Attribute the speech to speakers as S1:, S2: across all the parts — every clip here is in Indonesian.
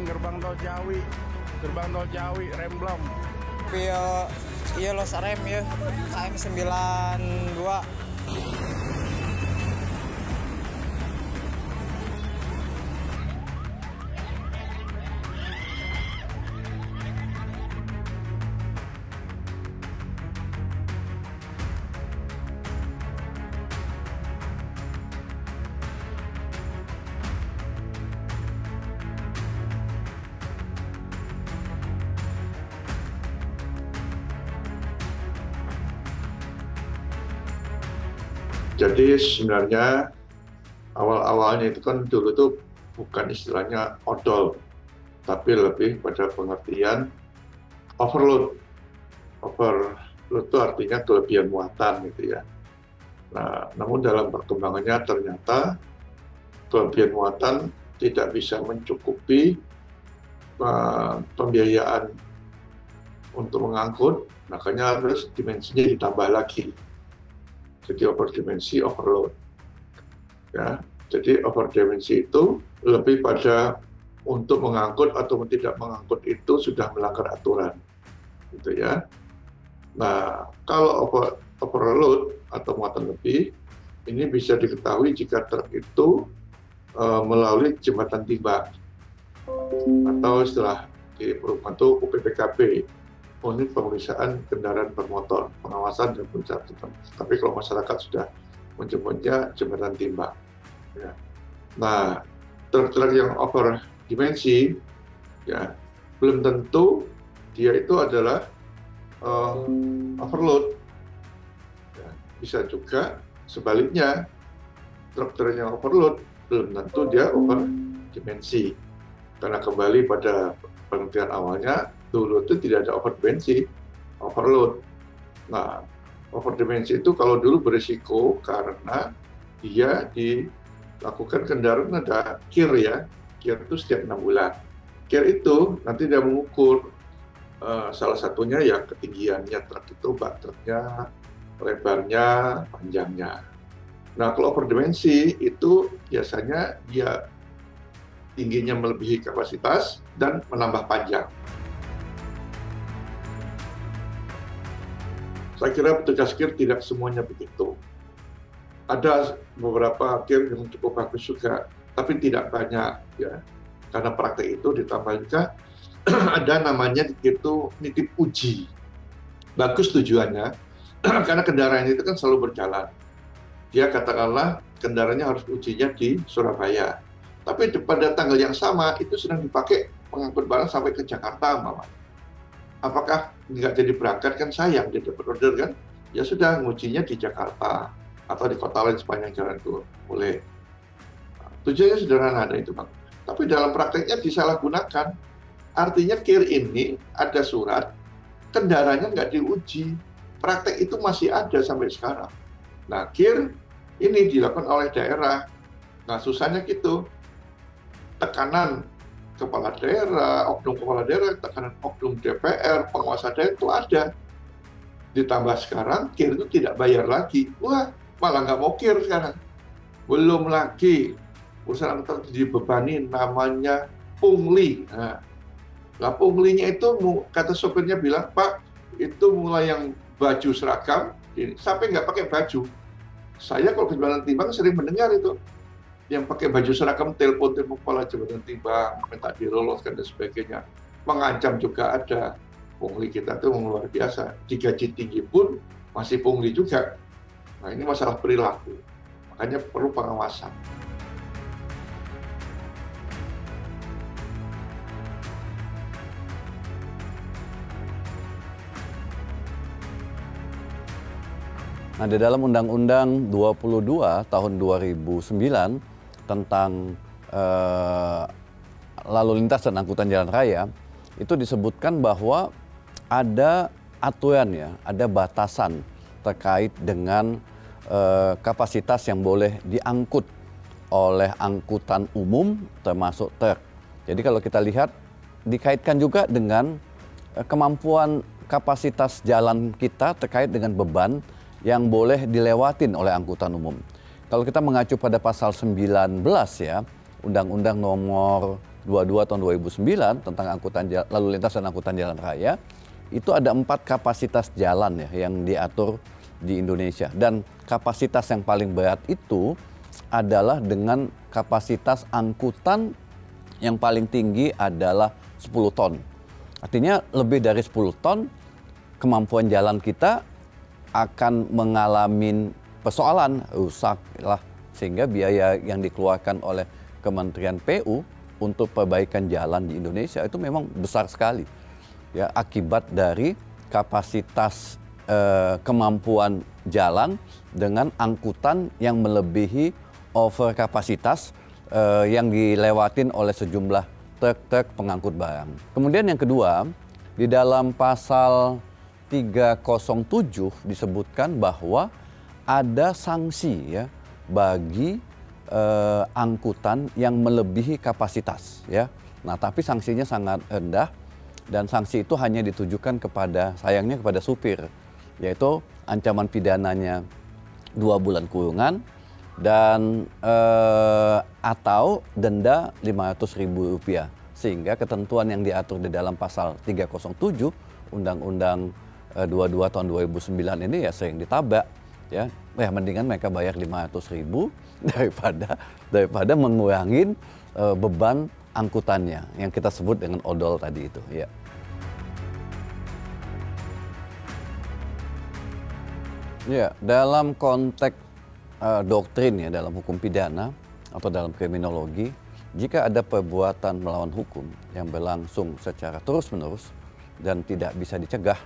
S1: gerbang tol Ciawi, Remblong.
S2: Iya los rem ya, KM 92.
S3: Jadi sebenarnya awal-awalnya itu kan dulu tuh bukan istilahnya odol, tapi lebih pada pengertian overload. Overload itu artinya kelebihan muatan gitu ya. Nah, namun dalam perkembangannya ternyata kelebihan muatan tidak bisa mencukupi pembiayaan untuk mengangkut, makanya harus dimensinya ditambah lagi. Jadi overdimensi, overload. Ya, jadi overdimensi itu lebih pada untuk mengangkut atau tidak mengangkut itu sudah melanggar aturan, gitu ya. Nah, kalau overload atau muatan lebih, ini bisa diketahui jika truk itu melalui jembatan timbang atau istilah di perumahan itu UPPKB. Unit pemeriksaan kendaraan bermotor, pengawasan dan pencatatan. Tapi kalau masyarakat sudah menyebutnya jembatan timbang. Ya. Nah, truk-truk yang over dimensi, ya belum tentu dia itu adalah overload. Ya, bisa juga sebaliknya, truk-truk yang overload belum tentu dia over dimensi. Karena kembali pada pengertian awalnya, dulu itu tidak ada overdimensi, overload. Nah, overdimensi itu kalau dulu berisiko karena dia dilakukan kendaraan ada KIR ya, KIR itu setiap 6 bulan. KIR itu nanti dia mengukur salah satunya ya ketinggiannya truk itu, bak truknya, lebarnya, panjangnya. Nah, kalau overdimensi itu biasanya dia tingginya melebihi kapasitas dan menambah panjang. Saya kira petugas KIR tidak semuanya begitu. Ada beberapa KIR yang cukup bagus juga, tapi tidak banyak ya. Karena praktek itu ditambah juga ada namanya itu nitip uji. Bagus tujuannya, karena kendaraan itu kan selalu berjalan. Dia katakanlah kendaraannya harus ujinya di Surabaya. Tapi pada tanggal yang sama itu sedang dipakai pengangkut barang sampai ke Jakarta, Mama. Apakah nggak jadi berangkat kan sayang, dia dapat order kan? Ya sudah, ngujinya di Jakarta atau di kota lain sepanjang jalan itu boleh. Nah, tujuannya sederhana ada itu, Bang. Tapi dalam prakteknya disalahgunakan. Artinya KIR ini ada surat, kendaraannya nggak diuji. Praktek itu masih ada sampai sekarang. Nah, KIR ini dilakukan oleh daerah. Nah, susahnya gitu. Tekanan kepala daerah, oknum kepala daerah, tekanan oknum DPR, penguasa daerah itu ada. Ditambah sekarang KIR itu tidak bayar lagi. Wah, malah nggak mau KIR sekarang. Belum lagi perusahaan antar dibebani namanya pungli. Nah, punglinya itu kata sopirnya bilang, Pak, itu mulai yang baju seragam sampai nggak pakai baju. Saya kalau ke jembatan timbang sering mendengar itu. Yang pakai baju seragam telepon kepala jembatan timbang, minta diloloskan dan sebagainya. Mengancam juga ada. Pungli kita itu luar biasa. Digaji tinggi pun masih pungli juga. Nah, ini masalah perilaku. Makanya perlu pengawasan.
S4: Nah, di dalam Undang-Undang 22 tahun 2009 tentang lalu lintas dan angkutan jalan raya, itu disebutkan bahwa ada aturan ya, ada batasan terkait dengan kapasitas yang boleh diangkut oleh angkutan umum termasuk truk. Jadi kalau kita lihat dikaitkan juga dengan kemampuan kapasitas jalan kita terkait dengan beban yang boleh dilewatin oleh angkutan umum. Kalau kita mengacu pada pasal 19 ya, Undang-Undang nomor 22 tahun 2009 tentang lalu lintas dan angkutan jalan raya, itu ada 4 kapasitas jalan ya yang diatur di Indonesia. Dan kapasitas yang paling berat itu adalah dengan kapasitas angkutan yang paling tinggi adalah 10 ton. Artinya lebih dari 10 ton kemampuan jalan kita akan mengalami persoalan, rusak lah, sehingga biaya yang dikeluarkan oleh Kementerian PU untuk perbaikan jalan di Indonesia itu memang besar sekali. Ya, akibat dari kapasitas kemampuan jalan dengan angkutan yang melebihi over kapasitas yang dilewatin oleh sejumlah truk-truk pengangkut barang. Kemudian yang kedua, di dalam pasal 307 disebutkan bahwa ada sanksi ya bagi angkutan yang melebihi kapasitas ya. Nah, tapi sanksinya sangat rendah dan sanksi itu hanya ditujukan sayangnya kepada supir, yaitu ancaman pidananya 2 bulan kurungan dan atau denda Rp500.000, sehingga ketentuan yang diatur di dalam pasal 307 Undang-Undang 22 tahun 2009 ini ya sering ditabrak ya. Mendingan mereka bayar Rp500.000 daripada mengurangi beban angkutannya yang kita sebut dengan odol tadi itu ya. Ya, dalam konteks doktrin ya, dalam hukum pidana atau dalam kriminologi, jika ada perbuatan melawan hukum yang berlangsung secara terus-menerus dan tidak bisa dicegah,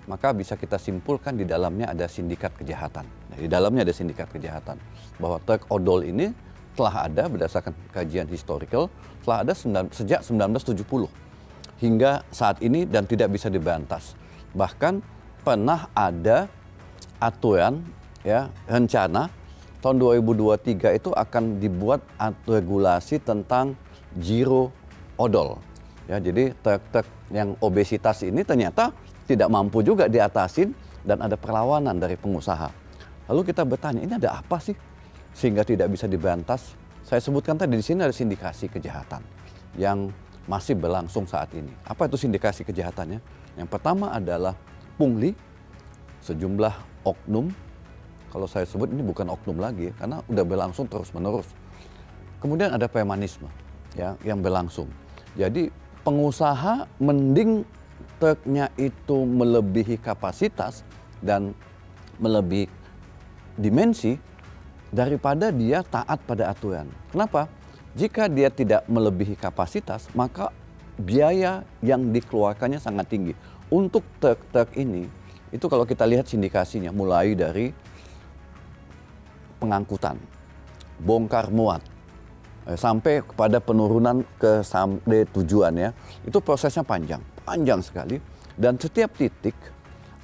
S4: maka bisa kita simpulkan di dalamnya ada sindikat kejahatan. Nah, di dalamnya ada sindikat kejahatan. Bahwa truk odol ini telah ada berdasarkan kajian historical, telah ada sejak 1970 hingga saat ini dan tidak bisa diberantas. Bahkan pernah ada aturan ya, rencana tahun 2023 itu akan dibuat regulasi tentang zero odol. Ya, jadi truk-truk yang obesitas ini ternyata tidak mampu juga diatasin dan ada perlawanan dari pengusaha. Lalu kita bertanya, ini ada apa sih sehingga tidak bisa diberantas? Saya sebutkan tadi di sini ada sindikasi kejahatan yang masih berlangsung saat ini. Apa itu sindikasi kejahatannya? Yang pertama adalah pungli, sejumlah oknum. Kalau saya sebut ini bukan oknum lagi karena udah berlangsung terus-menerus. Kemudian ada premanisme ya yang berlangsung. Jadi pengusaha mending truknya itu melebihi kapasitas dan melebihi dimensi daripada dia taat pada aturan. Kenapa? Jika dia tidak melebihi kapasitas, maka biaya yang dikeluarkannya sangat tinggi. Untuk truk-truk ini, itu kalau kita lihat sindikasinya mulai dari pengangkutan, bongkar muat, sampai kepada penurunan ke sampai tujuan ya. Itu prosesnya panjang sekali. Dan setiap titik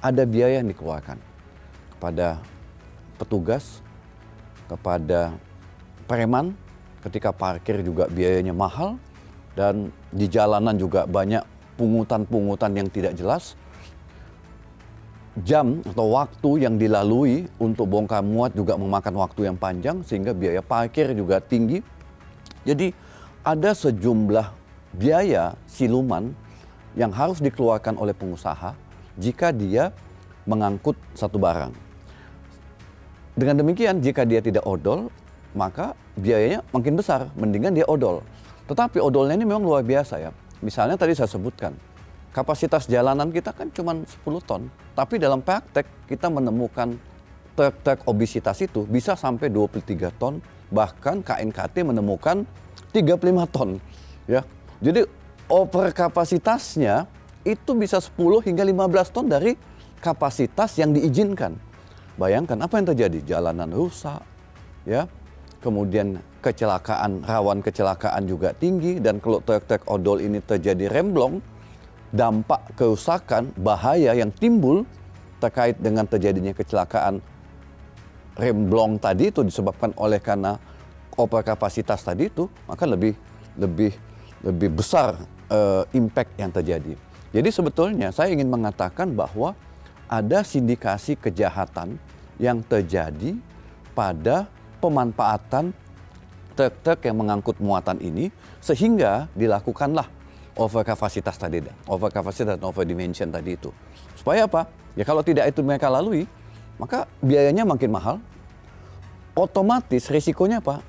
S4: ada biaya yang dikeluarkan kepada petugas, kepada preman, ketika parkir juga biayanya mahal, dan di jalanan juga banyak pungutan-pungutan yang tidak jelas. Jam atau waktu yang dilalui untuk bongkar muat juga memakan waktu yang panjang sehingga biaya parkir juga tinggi. Jadi ada sejumlah biaya siluman yang harus dikeluarkan oleh pengusaha jika dia mengangkut satu barang. Dengan demikian jika dia tidak odol, maka biayanya makin besar, mendingan dia odol. Tetapi odolnya ini memang luar biasa ya. Misalnya tadi saya sebutkan, kapasitas jalanan kita kan cuma 10 ton. Tapi dalam praktek kita menemukan truk-truk obesitas itu bisa sampai 23 ton. Bahkan KNKT menemukan 35 ton. Ya. Jadi over kapasitasnya itu bisa 10 hingga 15 ton dari kapasitas yang diizinkan. Bayangkan apa yang terjadi? Jalanan rusak, ya. Kemudian kecelakaan, rawan kecelakaan juga tinggi. Dan kalau truk-truk odol ini terjadi remblong, dampak kerusakan, bahaya yang timbul terkait dengan terjadinya kecelakaan remblong tadi itu disebabkan oleh karena overkapasitas tadi itu, maka lebih besar impact yang terjadi. Jadi sebetulnya saya ingin mengatakan bahwa ada sindikasi kejahatan yang terjadi pada pemanfaatan truk-truk yang mengangkut muatan ini, sehingga dilakukanlah over kapasitas tadi, over kapasitas dan over dimension tadi itu. Supaya apa? Ya kalau tidak itu mereka lalui, maka biayanya makin mahal, otomatis risikonya apa?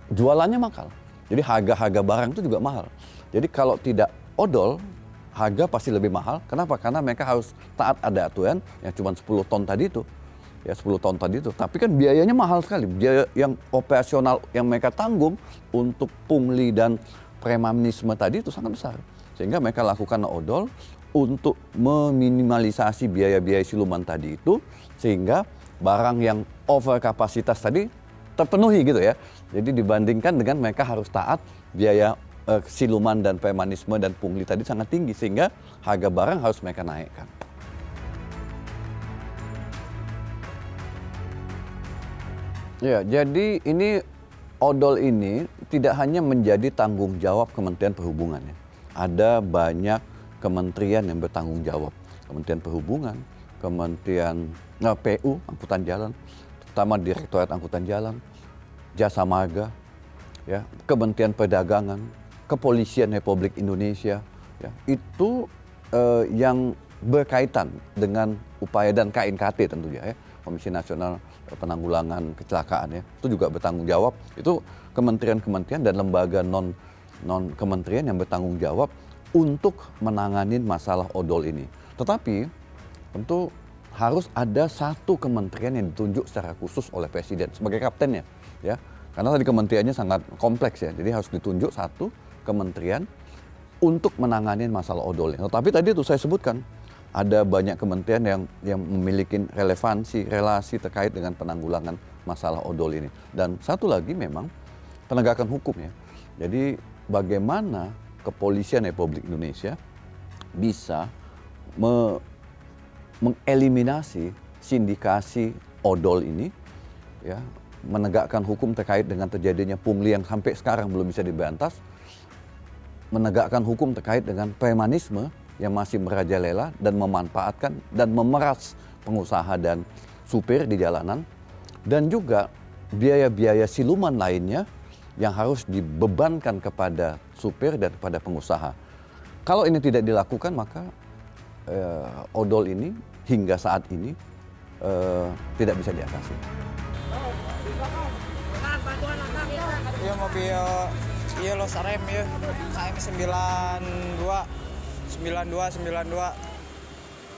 S4: Jualannya mahal. Jadi harga-harga barang itu juga mahal. Jadi kalau tidak odol, harga pasti lebih mahal. Kenapa? Karena mereka harus taat ada aturan yang cuma 10 ton tadi itu. Ya 10 ton tadi itu. Tapi kan biayanya mahal sekali. Biaya yang operasional yang mereka tanggung untuk pungli dan premanisme tadi itu sangat besar. Sehingga mereka lakukan odol untuk meminimalisasi biaya-biaya siluman tadi itu. Sehingga barang yang over kapasitas tadi terpenuhi gitu ya. Jadi dibandingkan dengan mereka harus taat, biaya siluman dan premanisme dan pungli tadi sangat tinggi. Sehingga harga barang harus mereka naikkan. Ya, jadi ini odol ini tidak hanya menjadi tanggung jawab Kementerian Perhubungan ya. Ada banyak kementerian yang bertanggung jawab. Kementerian Perhubungan, Kementerian PU, Angkutan Jalan, terutama Direktorat Angkutan Jalan, Jasa Marga, ya, Kementerian Perdagangan, Kepolisian Republik Indonesia, ya, itu yang berkaitan dengan upaya dan KNKT tentunya ya, Komisi Nasional Penanggulangan Kecelakaan ya, itu juga bertanggung jawab. Itu kementerian-kementerian dan lembaga non kementerian yang bertanggung jawab untuk menangani masalah odol ini. Tetapi tentu harus ada satu kementerian yang ditunjuk secara khusus oleh Presiden sebagai kaptennya, ya. Karena tadi kementeriannya sangat kompleks ya, jadi harus ditunjuk satu kementerian untuk menangani masalah odol ini. Tetapi tadi itu saya sebutkan, ada banyak kementerian yang memiliki relevansi, relasi terkait dengan penanggulangan masalah odol ini. Dan satu lagi memang penegakan hukum ya. Jadi bagaimana Kepolisian Republik Indonesia bisa mengeliminasi sindikasi odol ini, ya, menegakkan hukum terkait dengan terjadinya pungli yang sampai sekarang belum bisa diberantas, menegakkan hukum terkait dengan premanisme yang masih merajalela dan memanfaatkan dan memeras pengusaha dan supir di jalanan, dan juga biaya-biaya siluman lainnya yang harus dibebankan kepada supir dan kepada pengusaha. Kalau ini tidak dilakukan, maka odol ini hingga saat ini tidak bisa diatasi.
S2: Iya mobil, iya los rem ya, KM 92.